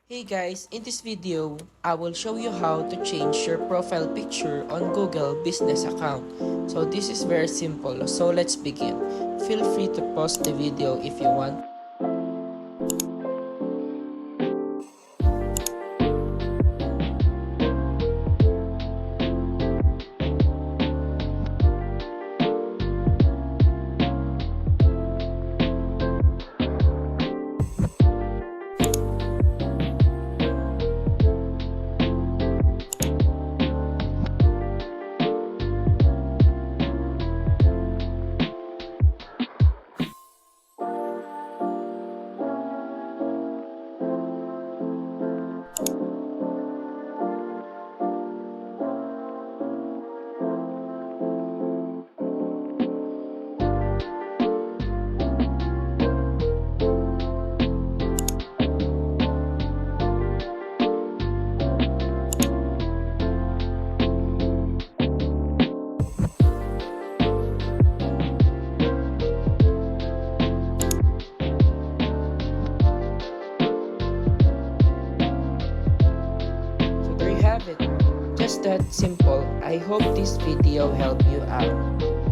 Hey guys, in this video, I will show you how to change your profile picture on Google Business account. So this is very simple, so let's begin. Feel free to pause the video if you want. So there you have it. Just that simple. I hope this video helped you out.